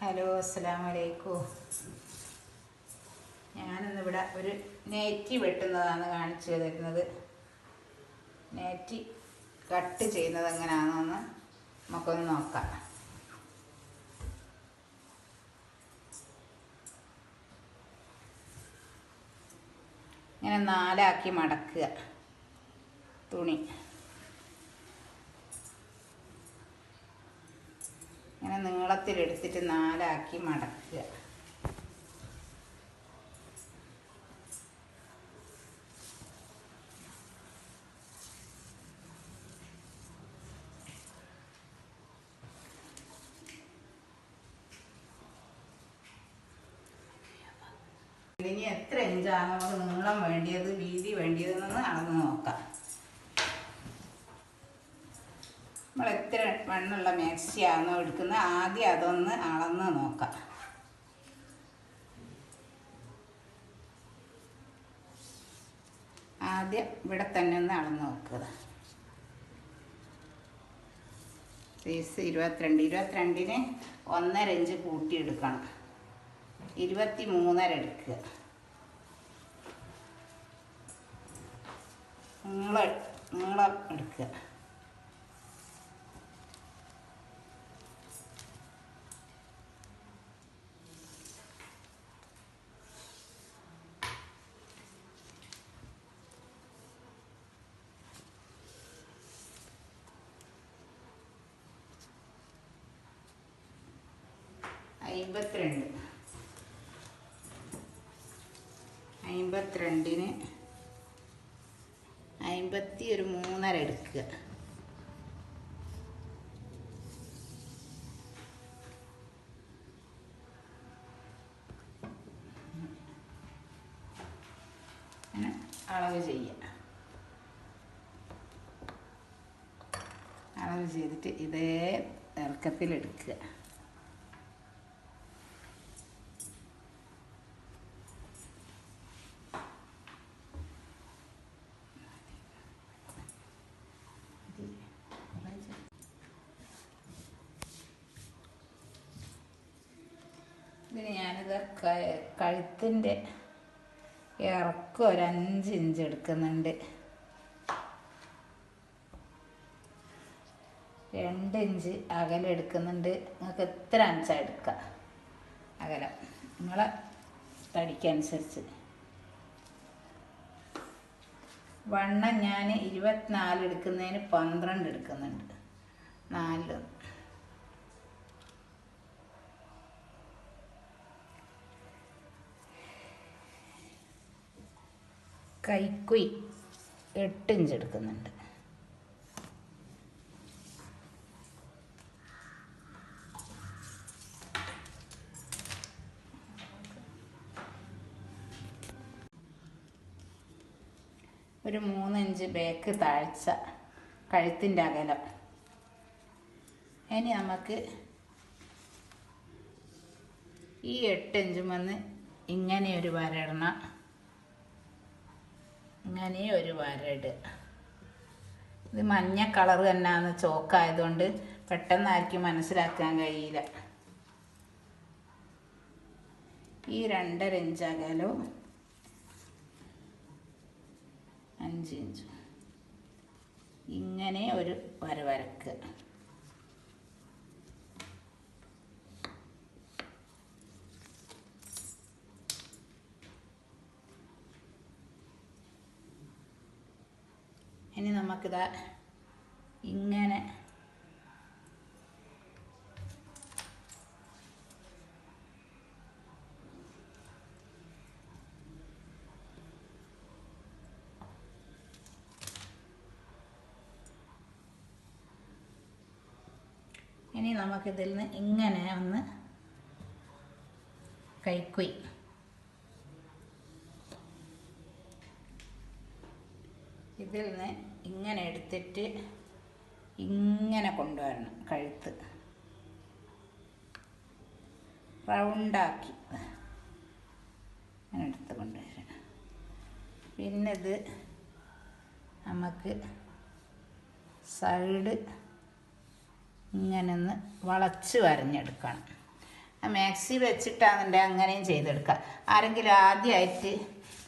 Hello, അസ്സലാമു അലൈക്കും. ഞാനിന്നിവിടെ ഒരു നെറ്റി വെട്ടുന്നതാണ് കാണിച്ചു തരുന്നത്. നെറ്റി കട്ട് ചെയ്യുന്നത് എങ്ങനെയാണെന്ന് നമുക്കൊന്ന് നോക്കാം. ഇങ്ങനെ നാലാക്കി മടക്കുക തുണി. ഇങ്ങനെ നീളത്തിലെടുത്തിട്ട് നാലാക്കി മടക്കുക. ഇനി എത്ര ഇഞ്ചാണ് നമുക്ക് നീളം വേണ്ടിയത്, വീതി വേണ്ടിയതെന്ന് അളന്ന് നോക്കാം. നമ്മൾ എത്ര വണ്ണുള്ള മാക്സിയാണോ എടുക്കുന്നത് ആദ്യം അതൊന്ന് അളന്ന് നോക്കാം. ആദ്യം ഇവിടെ തന്നെ ഒന്ന് അളന്ന് നോക്കുക. Size 22, 22-ന് 1.5 inch കൂട്ടിയെടുക്കണം. 23.5 എടുക്കുക. നീളം എടുക്കുക. അമ്പത്തിരണ്ടിന് 53.5 എടുക്കുക. അങ്ങനെ അളവ് ചെയ്യുക. അളവ് ചെയ്തിട്ട് ഇതേ ഇറക്കത്തിലെടുക്കുക. ഇതിന് ഞാനിത് കഴുത്തിൻ്റെ ഇറക്കം ഒരു 5 ഇഞ്ച് എടുക്കുന്നുണ്ട്. 2 ഇഞ്ച് അകലം എടുക്കുന്നുണ്ട്. നിങ്ങൾക്ക് എത്ര അഞ്ചാണ് എടുക്കുക അകലം, നിങ്ങളെ തടിക്കനുസരിച്ച്. വണ്ണം ഞാൻ 24 എടുക്കുന്നതിന് 12 എടുക്കുന്നുണ്ട്. 4 കൈക്കുയി 8 ഇഞ്ച് എടുക്കുന്നുണ്ട്. ഒരു 3 ഇഞ്ച് ബാക്ക് താഴ്ച കഴുത്തിൻ്റെ അകലം. ഇനി നമുക്ക് ഈ 8 ഇഞ്ചും വന്ന് ഇങ്ങനെ ഒരു വര ഇടണം. ഇങ്ങനെ ഒരു വര ഇടുക. ഇത് മഞ്ഞ കളർ തന്നെയാണ്, ചോക്കായതുകൊണ്ട് പെട്ടെന്ന് ആർക്കും മനസ്സിലാക്കാൻ കഴിയില്ല. ഈ 2.5 ഇഞ്ച് അകലവും 5 ഇഞ്ച് ഇങ്ങനെ ഒരു വര വരക്കുക. ഇനി നമുക്കിതാ ഇങ്ങനെ നമുക്കിതിൽ നിന്ന് ഇങ്ങനെ ഒന്ന് കൈക്കുയി ഇതിൽ നിന്ന് ഇങ്ങനെ എടുത്തിട്ട് ഇങ്ങനെ കൊണ്ടുവരണം. കഴുത്ത് റൗണ്ടാക്കി അങ്ങനെ എടുത്ത് കൊണ്ടുവരണം. പിന്നെ ഇത് നമുക്ക് സൈഡ് ഇങ്ങനെ ഒന്ന് വളച്ച് വരഞ്ഞെടുക്കണം. മാക്സി വെച്ചിട്ടാണെന്നുണ്ടെങ്കിൽ അങ്ങനെയും ചെയ്തെടുക്കാം. ആരെങ്കിലും ആദ്യമായിട്ട്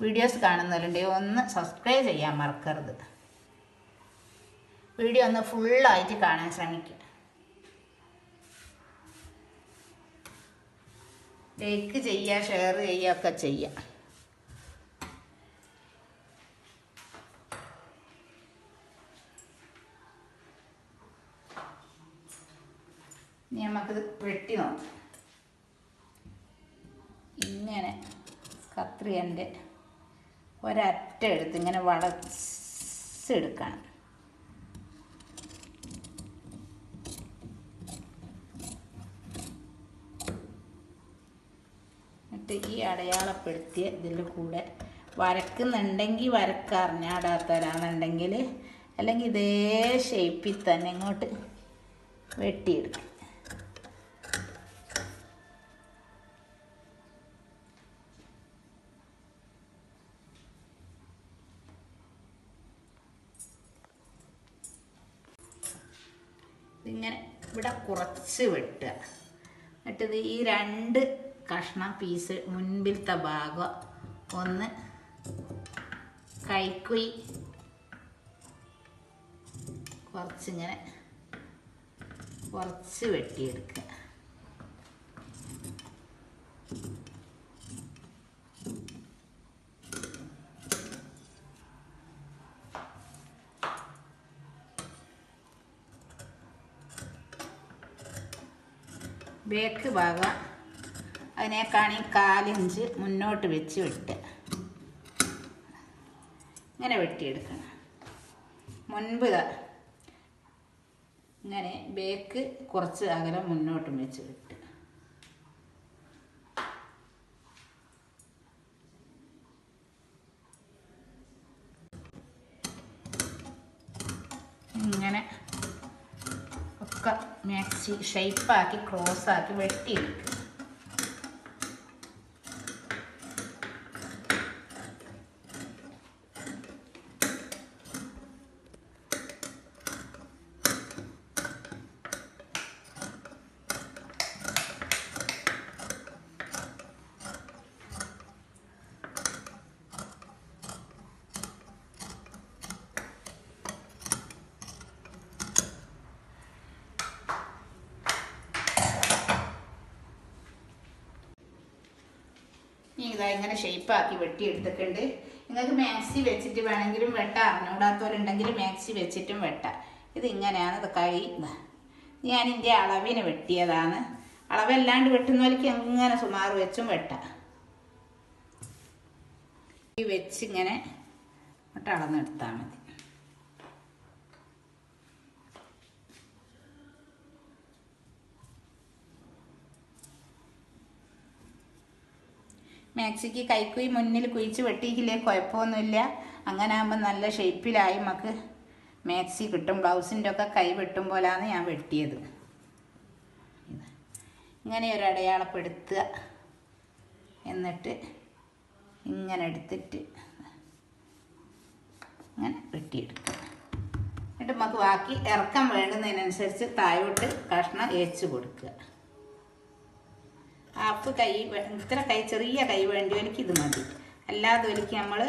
വീഡിയോസ് കാണുന്നവരുണ്ടെങ്കിൽ ഒന്ന് സബ്സ്ക്രൈബ് ചെയ്യാൻ മറക്കരുത്. വീഡിയോ ഒന്ന് ഫുള്ളായിട്ട് കാണാൻ ശ്രമിക്കുക. ലൈക്ക് ചെയ്യുക, ഷെയർ ചെയ്യുക ഒക്കെ ചെയ്യാം. ഇനി നമുക്കിത് വെട്ടി നോക്കാം. ഇങ്ങനെ കത്രികൻ്റെ ഒരറ്റ എടുത്ത് ഇങ്ങനെ വളച്ചെടുക്കണം. എന്നിട്ട് ഈ അടയാളപ്പെടുത്തിയ ഇതിൽ കൂടെ വരക്കുന്നുണ്ടെങ്കിൽ വരക്കറിഞ്ഞാടാത്തവരാണെന്നുണ്ടെങ്കിൽ അല്ലെങ്കിൽ ഇതേ ഷേപ്പിൽ തന്നെ ഇങ്ങോട്ട് വെട്ടിയെടുക്കും. ഇങ്ങനെ ഇവിടെ കുറച്ച് വെട്ടുക. എന്നിട്ടിത് ഈ 2 കഷ്ണം പീസ് മുൻപിലത്തെ ഭാഗം ഒന്ന് കൈക്കുയി കുറച്ചിങ്ങനെ കുറച്ച് വെട്ടിയെടുക്കുക. ബേക്ക് ഭാഗം അതിനേക്കാണി 4 ഇഞ്ച് മുന്നോട്ട് വെച്ച് വെട്ടുക. ഇങ്ങനെ വെട്ടിയെടുക്കണം. മുൻപ് ഇങ്ങനെ ബേക്ക് കുറച്ച് അകലം മുന്നോട്ടും വെച്ച് വെട്ടുക. ഇങ്ങനെ ഒക്കെ മാക്സി ഷേപ്പാക്കി ക്രോസാക്കി വെട്ടിയെടുക്കുക. ഇതാ ഇങ്ങനെ ഷേപ്പാക്കി വെട്ടിയെടുത്തിട്ടുണ്ട്. നിങ്ങൾക്ക് മാക്സി വെച്ചിട്ട് വേണമെങ്കിലും വെട്ടാം, അറിഞ്ഞൂടാത്തവരുണ്ടെങ്കിൽ മാക്സി വെച്ചിട്ടും വെട്ടാം. ഇത് ഇങ്ങനെയാണ്. ഇത് കൈ ഞാൻ ഇതിൻ്റെ അളവിന് വെട്ടിയതാണ്. അളവല്ലാണ്ട് വെട്ടുന്നവർക്ക് എങ്ങനെ സുമാറ് വെച്ചും വെട്ടാം. ഈ വെച്ചിങ്ങനെ അളന്നെടുത്താൽ മതി. മാക്സിക്ക് കൈക്കുയി മുന്നിൽ കുഴിച്ച് വെട്ടിയില്ലേ കുഴപ്പമൊന്നുമില്ല. അങ്ങനെ ആകുമ്പോൾ നല്ല ഷേപ്പിലായി നമുക്ക് മാക്സി കിട്ടും. ബ്ലൗസിൻ്റെ ഒക്കെ കൈ വെട്ടും പോലാണ് ഞാൻ വെട്ടിയത്. ഇങ്ങനെ ഒരു അടയാളപ്പെടുത്തുക. എന്നിട്ട് ഇങ്ങനെ എടുത്തിട്ട് ഇങ്ങനെ വെട്ടിയെടുക്കുക. എന്നിട്ട് നമുക്ക് ബാക്കി ഇറക്കം വേണ്ടുന്നതിനനുസരിച്ച് താഴോട്ട് കഷ്ണം ഏച്ച് കൊടുക്കുക. ഹാഫ് കൈ ഇത്ര കൈ ചെറിയ കൈ വേണ്ടി എനിക്ക് ഇത് മതി. അല്ലാതെ എനിക്ക് നമ്മൾ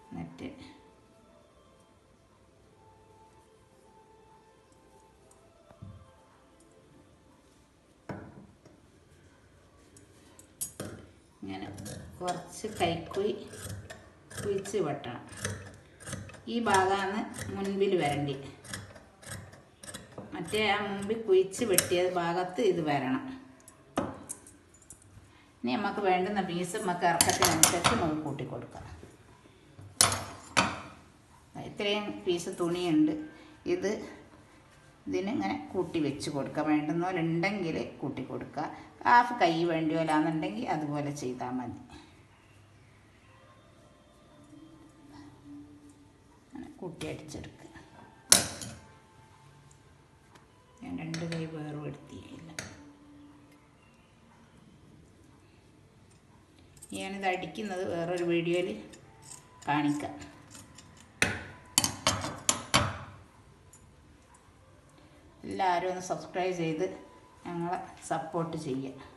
എന്നിട്ട് ഇങ്ങനെ കുറച്ച് കൈക്കുയി കുഴിച്ച് വെട്ടണം. ഈ ഭാഗമാണ് മുൻപിൽ വരണ്ടി. മറ്റേ ആ മുമ്പിൽ കുഴിച്ച് വെട്ടിയത് ഭാഗത്ത് ഇത് വരണം. ഇനി നമുക്ക് വേണ്ടുന്ന പീസ് നമുക്ക് ഇറക്കത്തിനനുസരിച്ച് നമുക്ക് കൂട്ടി കൊടുക്കാം. ഇത്രയും പീസ് തുണിയുണ്ട്. ഇതിനിങ്ങനെ കൂട്ടി വെച്ച് കൊടുക്കുക. വേണ്ടുന്നവരുണ്ടെങ്കിൽ കൂട്ടി കൊടുക്കുക. ഹാഫ് കൈ വേണ്ടിയോലാണെന്നുണ്ടെങ്കിൽ അതുപോലെ ചെയ്താൽ മതി. കൂട്ടി അടിച്ചെടുക്കുക. ഞാൻ 2 കൈ വേർപെടുത്തിയില്ല. ഞാനിത് അടിക്കുന്നത് വേറൊരു വീഡിയോയിൽ കാണിക്കാം. എല്ലാവരും ഒന്ന് സബ്സ്ക്രൈബ് ചെയ്ത് ഞങ്ങളെ സപ്പോർട്ട് ചെയ്യുക.